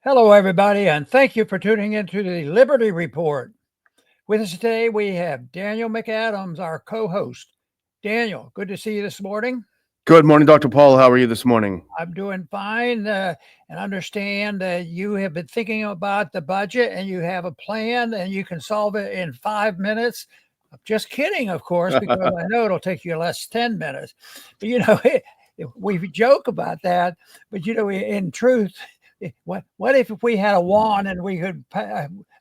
Hello, everybody, and thank you for tuning into the Liberty Report. With us today, we have Daniel McAdams, our co host. Daniel, good to see you this morning. Good morning, Dr. Paul. How are you this morning? I'm doing fine and understand that you have been thinking about the budget and you have a plan and you can solve it in 5 minutes. I'm just kidding, of course, because I know it'll take you less than 10 minutes. But, we joke about that. But, in truth, what if we had a wand and we could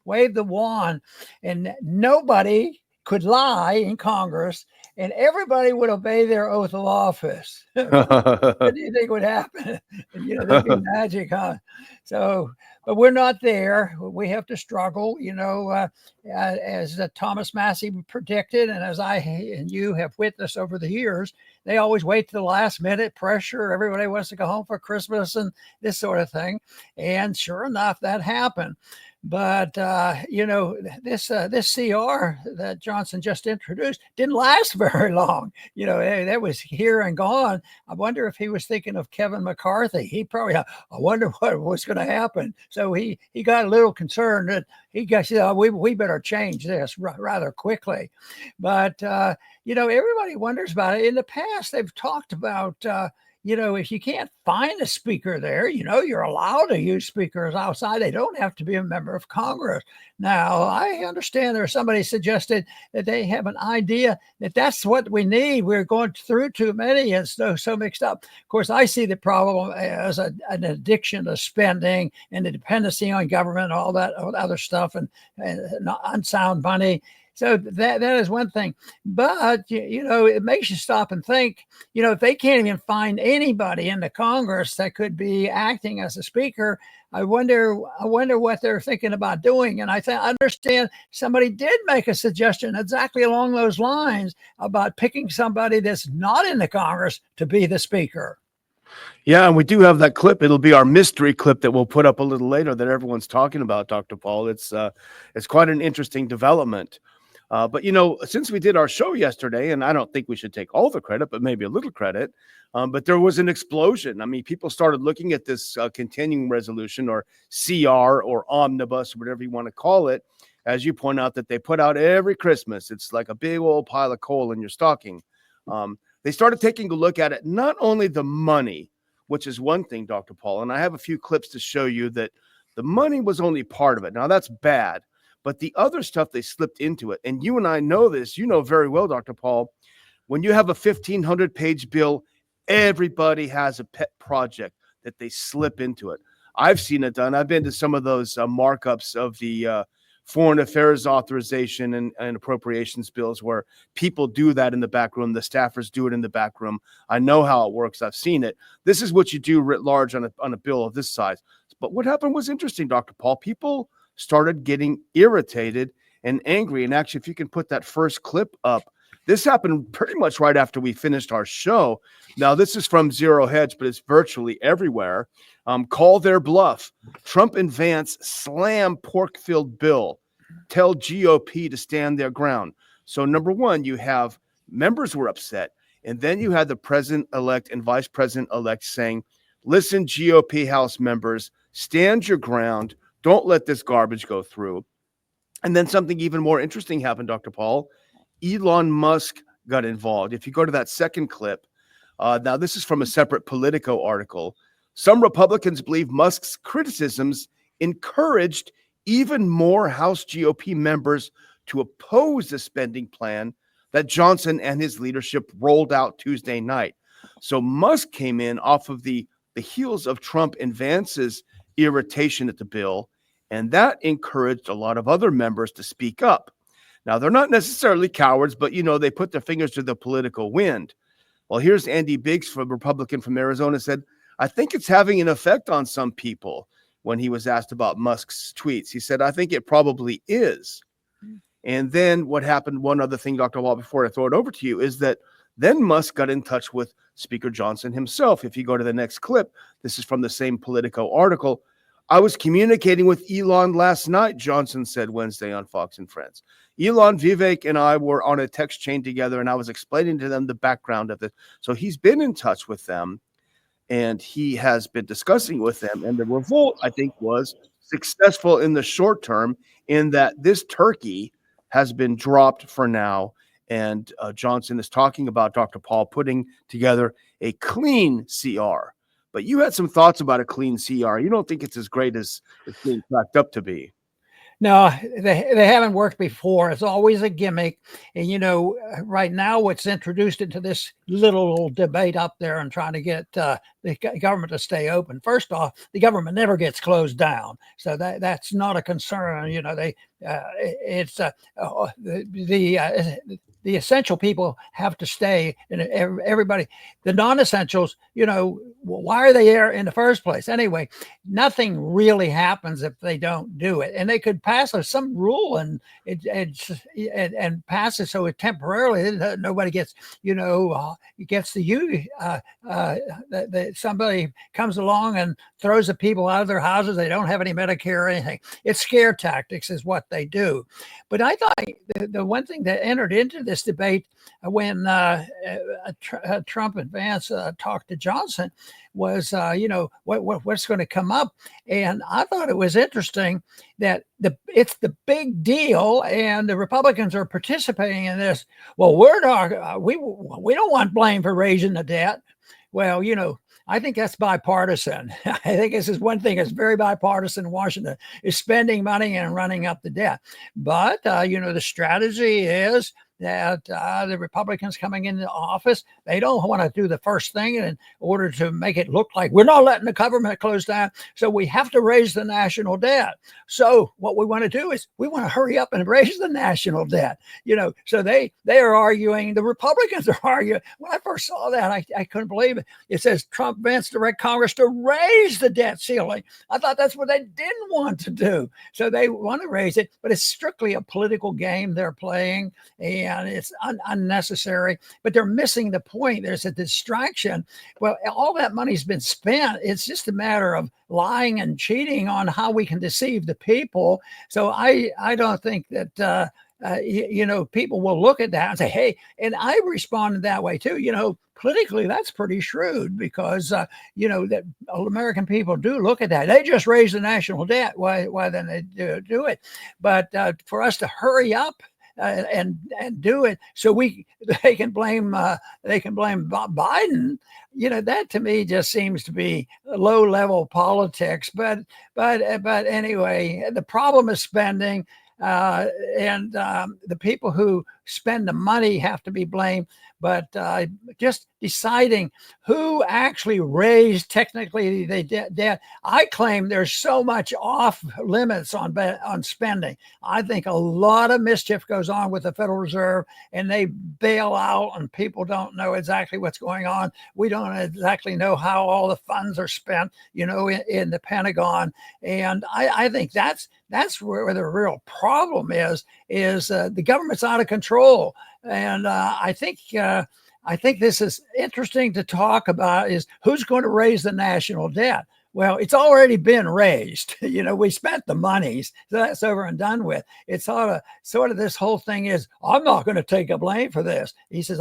wave the wand and nobody could lie in Congress and everybody would obey their oath of office? What do you think would happen? There'd be magic, huh? So, but we're not there. We have to struggle, as Thomas Massey predicted, and as I and you have witnessed over the years. They always wait to the last minute, pressure. Everybody wants to go home for Christmas and this sort of thing. And sure enough, that happened. But this CR that Johnson just introduced didn't last very long. That was here and gone. I wonder if he was thinking of Kevin McCarthy. He probably, I wonder what was going to happen. So he got a little concerned that he got, we better change this rather quickly. But everybody wonders about it. In the past, they've talked about. If you can't find a speaker there, you're allowed to use speakers outside. They don't have to be a member of Congress. Now, I understand there's somebody suggested that they have an idea that that's what we need. We're going through too many and so mixed up. Of course, I see the problem as an addiction to spending and the dependency on government and all that other stuff and unsound money. So that is one thing. But, it makes you stop and think, if they can't even find anybody in the Congress that could be acting as a speaker, I wonder what they're thinking about doing. And I understand somebody did make a suggestion exactly along those lines about picking somebody that's not in the Congress to be the speaker. Yeah, and we do have that clip. It'll be our mystery clip that we'll put up a little later that everyone's talking about, Dr. Paul. It's quite an interesting development. But, since we did our show yesterday, and I don't think we should take all the credit, but maybe a little credit, but there was an explosion. I mean, people started looking at this continuing resolution or CR or omnibus, or whatever you want to call it, as you point out, that they put out every Christmas. It's like a big old pile of coal in your stocking. They started taking a look at it, not only the money, which is one thing, Dr. Paul, and I have a few clips to show you that the money was only part of it. Now, that's bad. But the other stuff, they slipped into it. And you and I know this. You know very well, Dr. Paul, when you have a 1,500-page bill, everybody has a pet project that they slip into it. I've seen it done. I've been to some of those markups of the foreign affairs authorization and appropriations bills where people do that in the back room. The staffers do it in the back room. I know how it works. I've seen it. This is what you do writ large on a bill of this size. But what happened was interesting, Dr. Paul. People started getting irritated and angry. And actually, if you can put that first clip up, this happened pretty much right after we finished our show. Now, this is from Zero Hedge, but it's virtually everywhere. Call their bluff. Trump and Vance slam pork-filled bill. Tell GOP to stand their ground. So, number one, you have members were upset. And then you had the president-elect and vice president-elect saying, listen, GOP House members, stand your ground. Don't let this garbage go through. And then something even more interesting happened, Dr. Paul. Elon Musk got involved. If you go to that second clip, now this is from a separate Politico article. Some Republicans believe Musk's criticisms encouraged even more House GOP members to oppose the spending plan that Johnson and his leadership rolled out Tuesday night. So Musk came in off of the heels of Trump and Vance's irritation at the bill, and that encouraged a lot of other members to speak up. Now, they're not necessarily cowards, but, they put their fingers to the political wind. Well, here's Andy Biggs, from Republican from Arizona, said, I think it's having an effect on some people. When he was asked about Musk's tweets, he said, I think it probably is. And then what happened, one other thing, Dr. Wall, before I throw it over to you, is that then Musk got in touch with Speaker Johnson himself. If you go to the next clip, this is from the same Politico article. I was communicating with Elon last night, Johnson said Wednesday on Fox and Friends. Elon, Vivek, and I were on a text chain together, and I was explaining to them the background of this. So he's been in touch with them. and he has been discussing with them. And the revolt, I think, was successful in the short term in that this turkey has been dropped for now. And Johnson is talking about Dr. Paul putting together a clean CR. But you had some thoughts about a clean CR. You don't think it's as great as it's being cracked up to be. No, they haven't worked before. It's always a gimmick. And, right now what's introduced into this little debate up there and trying to get the government to stay open. First off, the government never gets closed down. So that's not a concern. The essential people have to stay, and everybody, the non-essentials, why are they there in the first place? Anyway, nothing really happens if they don't do it. And they could pass some rule and pass it so it temporarily nobody gets, somebody comes along and throws the people out of their houses. They don't have any Medicare or anything. It's scare tactics is what they do. But I thought the one thing that entered into this debate when Trump and Vance talked to Johnson was, what's going to come up. And I thought it was interesting that it's the big deal, and the Republicans are participating in this. Well, we don't want blame for raising the debt. Well, I think that's bipartisan. I think this is one thing that's very bipartisan in Washington is spending money and running up the debt. But, the strategy is that the Republicans coming into office, they don't want to do the first thing in order to make it look like we're not letting the government close down. So we have to raise the national debt. So what we want to do is we want to hurry up and raise the national debt. So they are arguing, the Republicans are arguing. When I first saw that, I couldn't believe it. It says Trump Vance direct Congress to raise the debt ceiling. I thought that's what they didn't want to do. So they want to raise it, but it's strictly a political game they're playing. And it's unnecessary, but they're missing the point. There's a distraction. Well, all that money's been spent. It's just a matter of lying and cheating on how we can deceive the people. So I don't think that, people will look at that and say, hey, and I responded that way too. Politically, that's pretty shrewd because, that American people do look at that. They just raise the national debt. Why then they do it? But for us to hurry up and do it so they can blame Biden. That to me just seems to be low level politics. But anyway, the problem is spending, and the people who spend the money have to be blamed. But just deciding who actually raised technically the debt. I claim there's so much off limits on spending. I think a lot of mischief goes on with the Federal Reserve, and they bail out, and people don't know exactly what's going on. We don't exactly know how all the funds are spent, in the Pentagon. And I think that's where the real problem is the government's out of control. And I think this is interesting to talk about is who's going to raise the national debt. Well, it's already been raised. We spent the monies, so that's over and done with. It's sort of this whole thing is, I'm not going to take a blame for this. He says,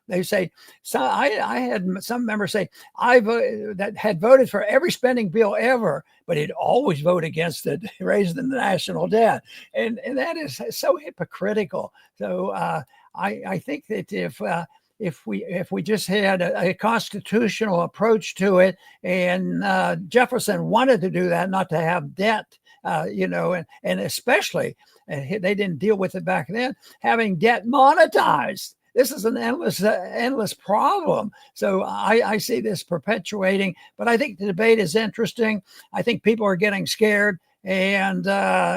they say, so I had some members say, that had voted for every spending bill ever, but he'd always vote against it, raising the national debt. And that is so hypocritical. So I think that if we just had a constitutional approach to it, and Jefferson wanted to do that, not to have debt, and especially they didn't deal with it back then, having debt monetized. This is an endless problem. So I see this perpetuating, but I think the debate is interesting. I think people are getting scared. And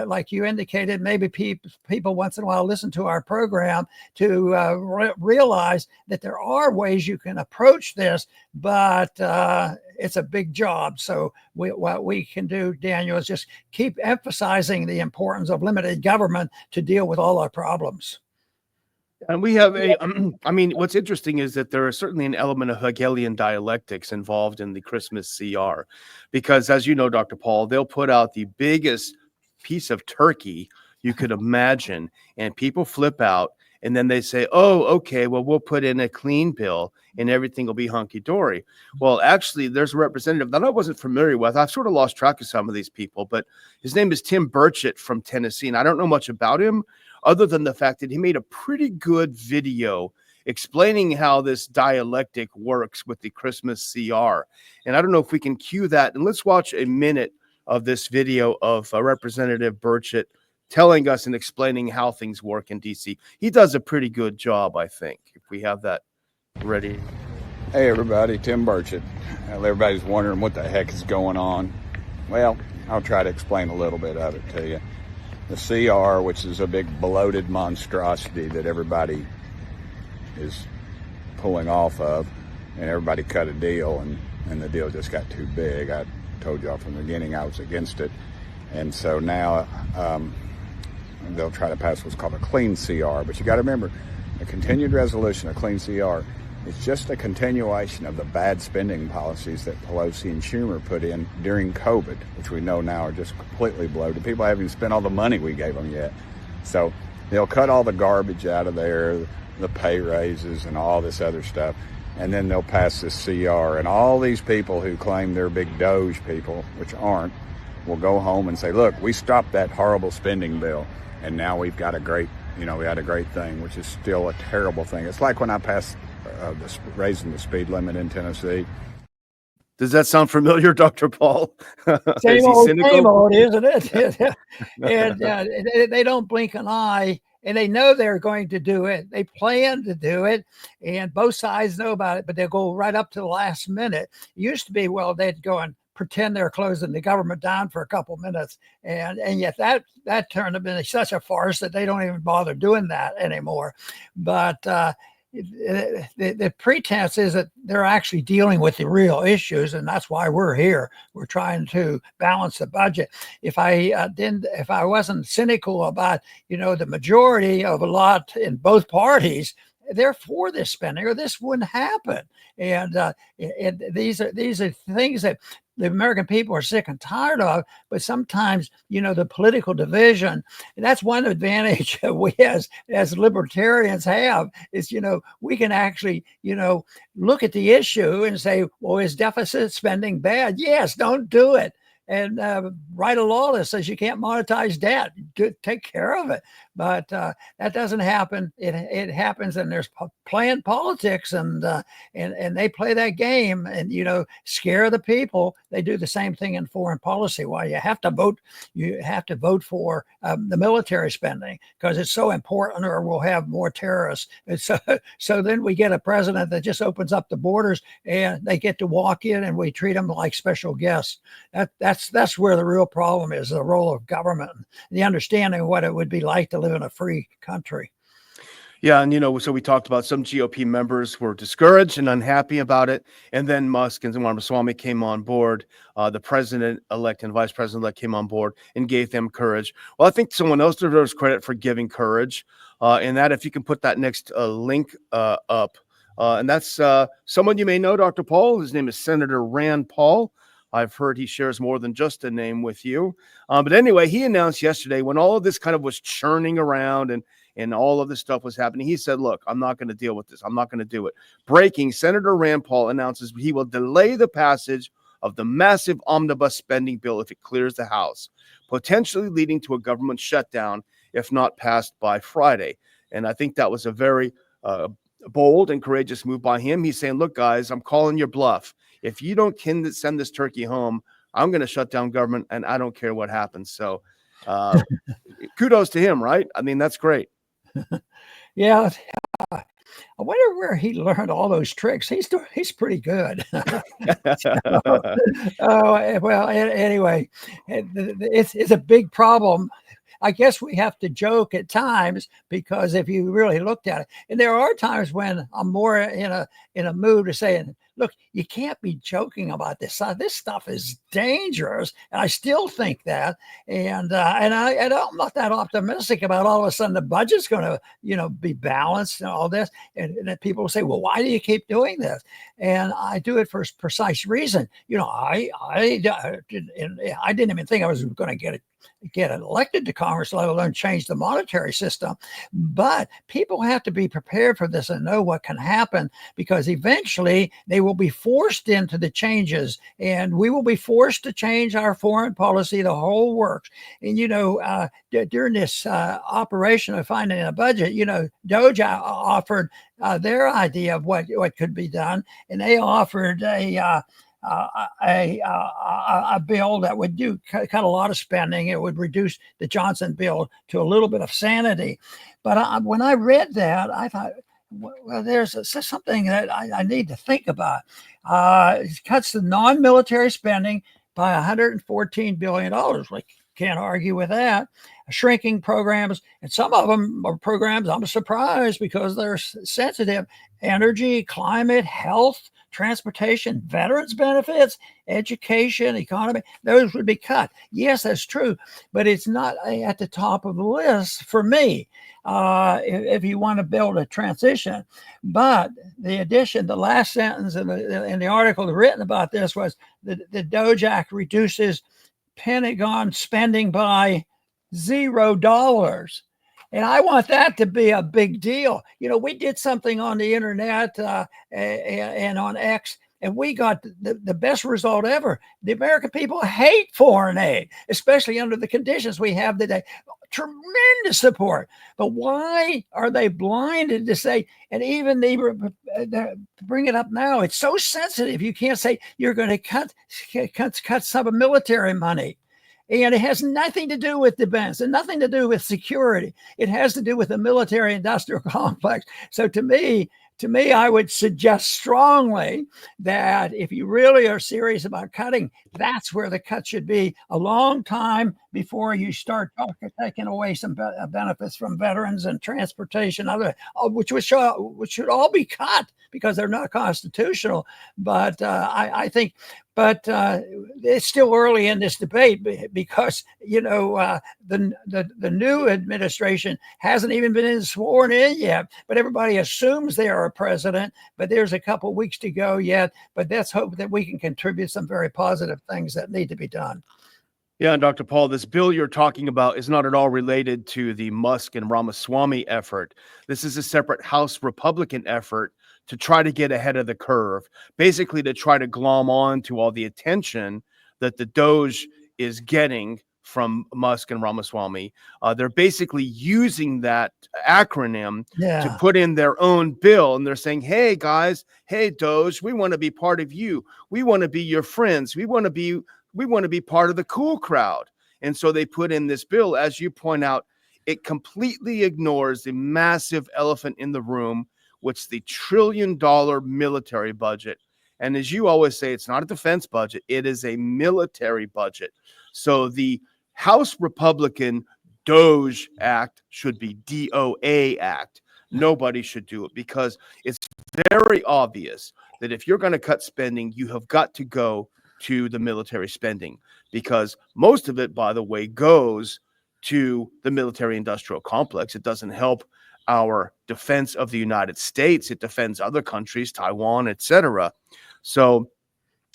like you indicated, maybe people once in a while listen to our program to realize that there are ways you can approach this, but it's a big job. So what we can do, Daniel, is just keep emphasizing the importance of limited government to deal with all our problems. And we have what's interesting is that there is certainly an element of Hegelian dialectics involved in the Christmas CR, because as you know, Dr. Paul, they'll put out the biggest piece of turkey you could imagine, and people flip out. And then they say, oh, okay, well, we'll put in a clean bill and everything will be hunky-dory. Well, actually, there's a representative that I wasn't familiar with. I've sort of lost track of some of these people, but his name is Tim Burchett from Tennessee. And I don't know much about him other than the fact that he made a pretty good video explaining how this dialectic works with the Christmas CR. And I don't know if we can cue that. And let's watch a minute of this video of Representative Burchett telling us and explaining how things work in DC. He does a pretty good job, I think, if we have that ready. Hey everybody, Tim Burchett. Everybody's wondering what the heck is going on. Well, I'll try to explain a little bit of it to you. The CR, which is a big bloated monstrosity that everybody is pulling off of, and everybody cut a deal, and the deal just got too big. I told y'all from the beginning I was against it. And so now they'll try to pass what's called a clean CR. But you got to remember, a continued resolution, a clean CR, is just a continuation of the bad spending policies that Pelosi and Schumer put in during COVID, which we know now are just completely bloated. People haven't even spent all the money we gave them yet. So they'll cut all the garbage out of there, the pay raises and all this other stuff, and then they'll pass this CR. And all these people who claim they're big D.O.G.E people, which aren't, will go home and say, look, we stopped that horrible spending bill, and now we've got a great, we had a great thing, which is still a terrible thing. It's like when I passed raising the speed limit in Tennessee. Does that sound familiar, Dr. Paul? Same old, isn't it? And they don't blink an eye, and they know they're going to do it. They plan to do it, and both sides know about it, but they'll go right up to the last minute. It used to be, well, they'd go and pretend they're closing the government down for a couple minutes, and yet that turned up into such a farce that they don't even bother doing that anymore. But the pretense is that they're actually dealing with the real issues, and that's why we're here. We're trying to balance the budget. If I wasn't cynical about the majority of a lot in both parties, they're for this spending, or this wouldn't happen. And these are things that the American people are sick and tired of. But sometimes, the political division, and that's one advantage we as libertarians have, is, we can actually, look at the issue and say, well, is deficit spending bad? Yes, don't do it. And write a law that says you can't monetize debt. Take care of it. But that doesn't happen. It happens, and there's planned politics, and they play that game, and scare the people. They do the same thing in foreign policy. Why you have to vote? You have to vote for the military spending because it's so important, or we'll have more terrorists. And so then we get a president that just opens up the borders, and they get to walk in, and we treat them like special guests. That's where the real problem is: the role of government, and the understanding of what it would be like to live in a free country. Yeah, and so we talked about some GOP members were discouraged and unhappy about it, and then Musk and Ramaswamy came on board. The president-elect and vice president-elect came on board and gave them courage. Well, I think someone else deserves credit for giving courage, and that if you can put that next link up, and that's someone you may know, Dr. Paul. His name is Senator Rand Paul. I've heard he shares more than just a name with you. But anyway, he announced yesterday when all of this kind of was churning around and all of this stuff was happening, he said, look, I'm not going to deal with this. I'm not going to do it. Breaking, Senator Rand Paul announces he will delay the passage of the massive omnibus spending bill if it clears the House, potentially leading to a government shutdown if not passed by Friday. And I think that was a very bold and courageous move by him. He's saying, look, guys, I'm calling your bluff. If you don't send this turkey home, I'm going to shut down government, and I don't care what happens. So kudos to him, right? I mean, that's great. Yeah. I wonder where he learned all those tricks. He's pretty good. Well, anyway, it's a big problem. I guess we have to joke at times, because if you really looked at it, and there are times when I'm more in a mood to say, look, you can't be joking about this. This stuff is dangerous, and I still think that. And I'm not that optimistic about all of a sudden the budget's going to be balanced and all this. And then people will say, well, why do you keep doing this? And I do it for a precise reason. I didn't even think I was going to get get elected to Congress, let alone change the monetary system. But people have to be prepared for this and know what can happen, because eventually they will be forced into the changes, and we will be forced to change our foreign policy, the whole works. And, during this operation of finding a budget, D.O.G.E offered their idea of what could be done, and they offered a bill that would cut a lot of spending. It would reduce the Johnson bill to a little bit of sanity. But when I read that, I thought, well, there's something that I need to think about. It cuts the non-military spending by $114 billion. We can't argue with that. Shrinking programs, and some of them are programs I'm surprised because they're sensitive: energy, climate, health, transportation, veterans benefits, education, economy. Those would be cut. Yes, that's true, but it's not at the top of the list for me if you want to build a transition. But the last sentence in the article written about this was the D.O.G.E Act reduces Pentagon spending by $0. And I want that to be a big deal. We did something on the internet and on X, and we got the best result ever. The American people hate foreign aid, especially under the conditions we have today. Tremendous support. But why are they blinded to say, and even they bring it up now, it's so sensitive. You can't say you're going to cut some military money. And it has nothing to do with defense and nothing to do with security. It has to do with the military industrial complex. So to me, I would suggest strongly that if you really are serious about cutting, that's where the cut should be, a long time before you start taking away some benefits from veterans and transportation, which should all be cut because they're not constitutional. But I think, it's still early in this debate because the new administration hasn't even been sworn in yet. But everybody assumes they are a president. But there's a couple weeks to go yet. But let's hope that we can contribute some very positive things that need to be done. Yeah, and Dr. Paul, this bill you're talking about is not at all related to the Musk and Ramaswamy effort. This is a separate House Republican effort to try to get ahead of the curve, basically to try to glom on to all the attention that the D.O.G.E is getting from Musk and Ramaswamy. They're basically using that acronym to put in their own bill. And they're saying, hey, guys, hey, D.O.G.E, we want to be part of you. We want to be your friends. We want to be part of the cool crowd. And so they put in this bill. As you point out, it completely ignores the massive elephant in the room, which is the $1 trillion military budget. And as you always say, it's not a defense budget. It is a military budget. So the House Republican D.O.G.E Act should be D.O.A Act. Nobody should do it because it's very obvious that if you're going to cut spending, you have got to go to the military spending, because most of it, by the way, goes to the military industrial complex. It doesn't help our defense of the United States. It defends other countries, Taiwan, etc. So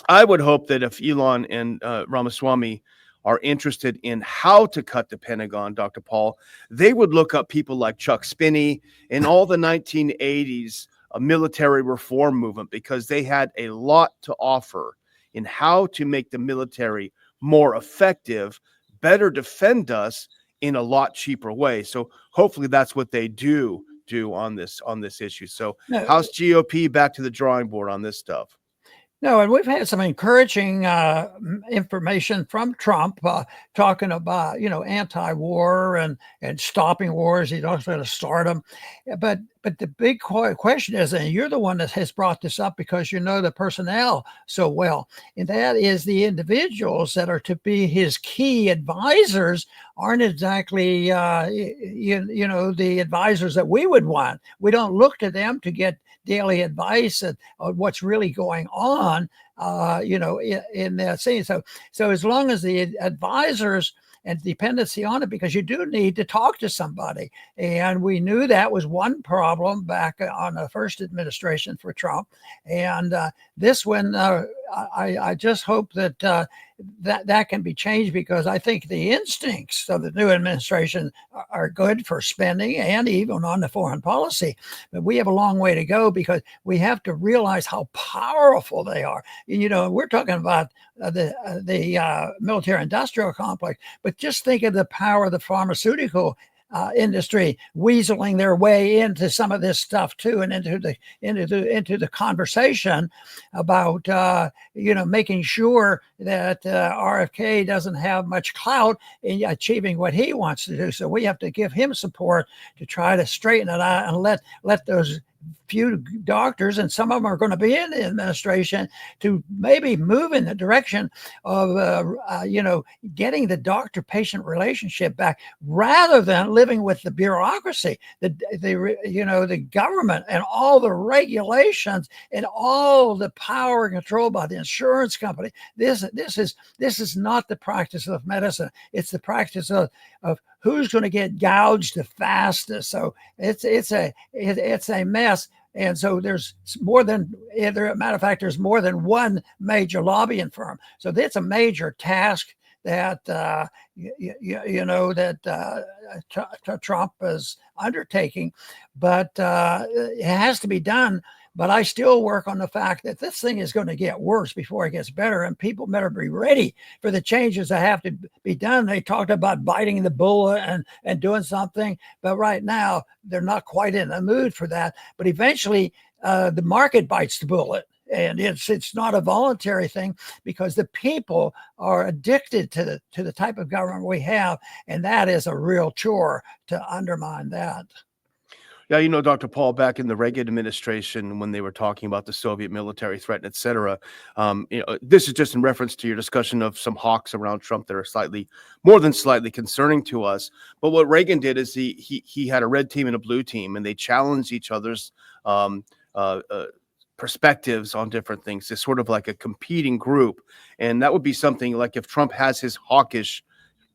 I would hope that if Elon and Ramaswamy are interested in how to cut the Pentagon, Dr. Paul, they would look up people like Chuck Spinney and all the 1980s military reform movement, because they had a lot to offer in how to make the military more effective, better defend us in a lot cheaper way. So hopefully that's what they do on this issue. So House GOP back to the drawing board on this stuff. No, and we've had some encouraging information from Trump talking about, anti-war and stopping wars. He's also going to start them. But the big question is, and you're the one that has brought this up because you know the personnel so well, and that is the individuals that are to be his key advisors aren't exactly, the advisors that we would want. We don't look to them to get daily advice on what's really going on, in that scene. So as long as the advisors and dependency on it, because you do need to talk to somebody. And we knew that was one problem back on the first administration for Trump. And this one, I just hope that that can be changed, because I think the instincts of the new administration are good for spending and even on the foreign policy. But we have a long way to go, because we have to realize how powerful they are. We're talking about the military-industrial complex, but just think of the power of the pharmaceutical industry weaseling their way into some of this stuff too, and into the conversation about making sure that RFK doesn't have much clout in achieving what he wants to do. So we have to give him support to try to straighten it out and let those few doctors, and some of them are going to be in the administration, to maybe move in the direction of getting the doctor-patient relationship back, rather than living with the bureaucracy, the government and all the regulations and all the power controlled by the insurance company. This is not the practice of medicine. It's the practice of who's going to get gouged the fastest. So it's a mess. And so there's more than, matter of fact, there's more than one major lobbying firm. So that's a major task that Trump is undertaking, but it has to be done. But I still work on the fact that this thing is going to get worse before it gets better, and people better be ready for the changes that have to be done. They talked about biting the bullet and doing something, but right now they're not quite in the mood for that. But eventually the market bites the bullet, and it's not a voluntary thing, because the people are addicted to the type of government we have, and that is a real chore to undermine that. Yeah, Dr. Paul, back in the Reagan administration, when they were talking about the Soviet military threat, et cetera, this is just in reference to your discussion of some hawks around Trump that are more than slightly concerning to us. But what Reagan did is he had a red team and a blue team, and they challenged each other's perspectives on different things. It's sort of like a competing group. And that would be something like, if Trump has his hawkish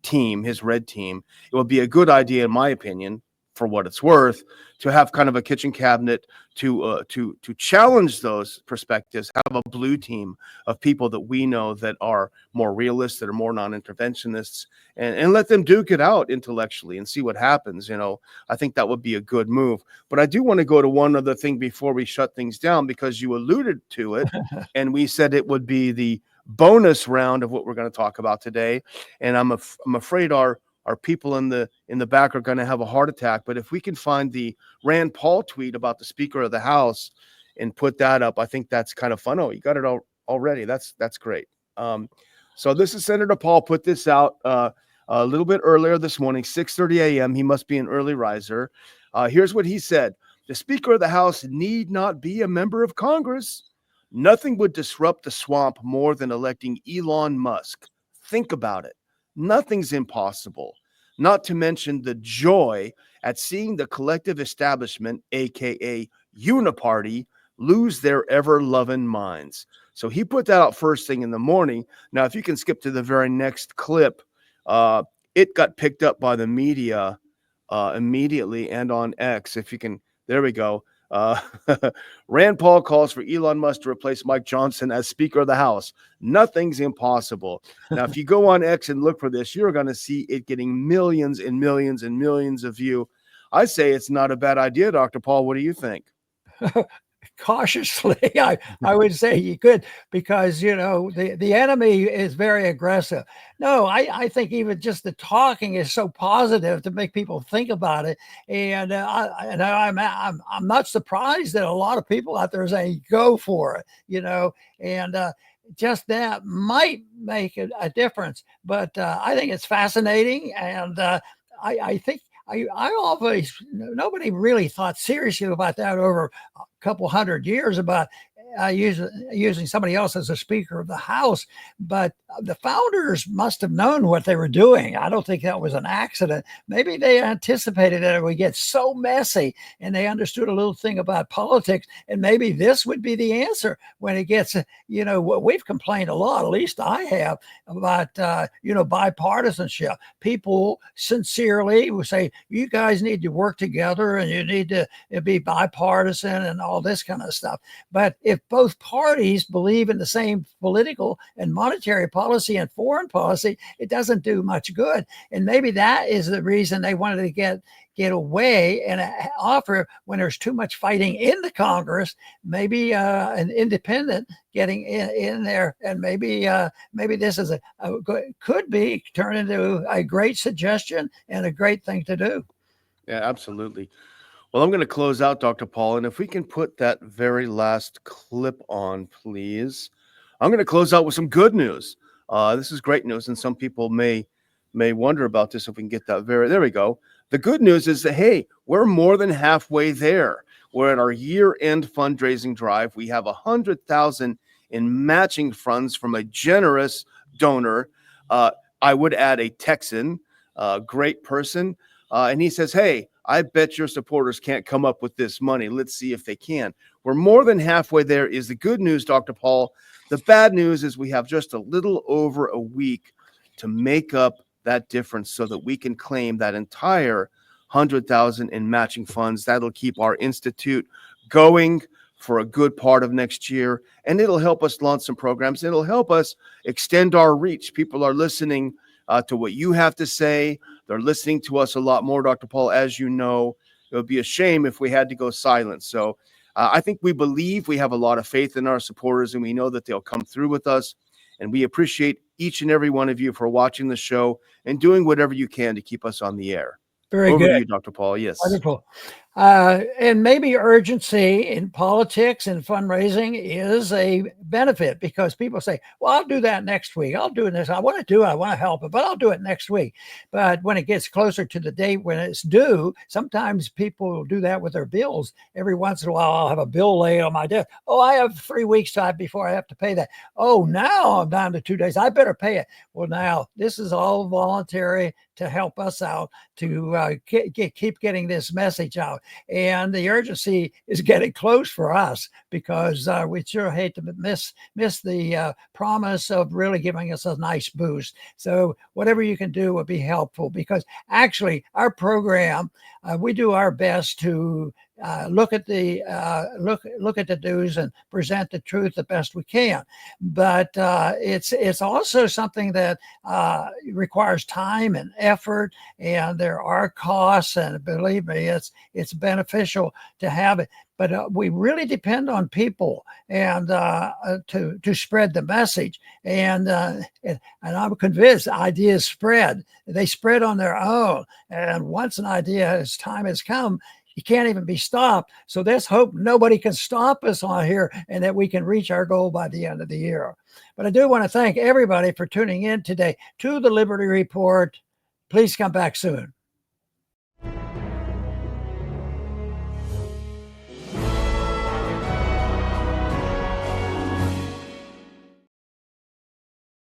team, his red team, it would be a good idea, in my opinion, for what it's worth, to have kind of a kitchen cabinet to challenge those perspectives, have a blue team of people that we know that are more realists, that are more non-interventionists, and let them duke it out intellectually and see what happens. I think that would be a good move. But I do want to go to one other thing before we shut things down, because you alluded to it, and we said it would be the bonus round of what we're going to talk about today. And I'm afraid our people in the back are going to have a heart attack. But if we can find the Rand Paul tweet about the Speaker of the House and put that up, I think that's kind of fun. Oh, you got it already. That's great. So this is Senator Paul put this out a little bit earlier this morning, 6:30 a.m. He must be an early riser. Here's what he said. The Speaker of the House need not be a member of Congress. Nothing would disrupt the swamp more than electing Elon Musk. Think about it. Nothing's impossible. Not to mention the joy at seeing the collective establishment, aka Uniparty, lose their ever-loving minds. So he put that out first thing in the morning. Now, if you can skip to the very next clip, it got picked up by the media immediately and on X. If you can, there we go. Rand Paul calls for Elon Musk to replace Mike Johnson as Speaker of the House. Nothing's impossible. Now, if you go on X and look for this, you're going to see it getting millions and millions and millions of views. I say it's not a bad idea, Dr. Paul. What do you think? Cautiously, I would say you could, because the enemy is very aggressive. No, I think even just the talking is so positive to make people think about it, and I'm not surprised that a lot of people out there say go for it, and just that might make a difference. But I think it's fascinating, and I think. I always, nobody really thought seriously about that over a couple hundred years about using somebody else as a Speaker of the House. But the founders must have known what they were doing. I don't think that was an accident. Maybe they anticipated that it would get so messy, and they understood a little thing about politics. And maybe this would be the answer when it gets, we've complained a lot, at least I have, about, bipartisanship. People sincerely will say, you guys need to work together and you need to be bipartisan and all this kind of stuff. But if both parties believe in the same political and monetary policy and foreign policy, it doesn't do much good. And maybe that is the reason they wanted to get away and offer, when there's too much fighting in the Congress, maybe an independent getting in there, and maybe this is could be turned into a great suggestion and a great thing to do. Yeah, absolutely. Well, I'm going to close out, Dr. Paul, and if we can put that very last clip on, please. I'm going to close out with some good news. This is great news, and some people may wonder about this. If we can get that there we go. The good news is that, hey, we're more than halfway there. We're at our year-end fundraising drive. We have $100,000 in matching funds from a generous donor. I would add a Texan, great person. And he says, hey, I bet your supporters can't come up with this money. Let's see if they can. We're more than halfway there is the good news, Dr. Paul. The bad news is we have just a little over a week to make up that difference so that we can claim that entire $100,000 in matching funds. That'll keep our institute going for a good part of next year, and it'll help us launch some programs. It'll help us extend our reach. People are listening to what you have to say. They're listening to us a lot more, Dr. Paul. As you know, it would be a shame if we had to go silent. So I think we have a lot of faith in our supporters, and we know that they'll come through with us. And we appreciate each and every one of you for watching the show and doing whatever you can to keep us on the air. Very Over good. to you, Dr. Paul. Yes. Wonderful. And maybe urgency in politics and fundraising is a benefit, because people say, well, I'll do that next week. I'll do this. I want to do it. I want to help it, but I'll do it next week. But when it gets closer to the date when it's due, sometimes people will do that with their bills. Every once in a while, I'll have a bill laid on my desk. Oh, I have 3 weeks time before I have to pay that. Oh, now I'm down to 2 days. I better pay it. Well, now this is all voluntary to help us out to keep getting this message out. And the urgency is getting close for us, because we sure hate to miss the promise of really giving us a nice boost. So whatever you can do would be helpful, because actually our program, we do our best to look at the news and present the truth the best we can. But it's also something that requires time and effort, and there are costs. And believe me, it's beneficial to have it. But we really depend on people and to spread the message. And I'm convinced ideas spread. They spread on their own. And once an idea's time has come, you can't even be stopped. So there's hope nobody can stop us on here, and that we can reach our goal by the end of the year. But I do want to thank everybody for tuning in today to the Liberty Report. Please come back soon.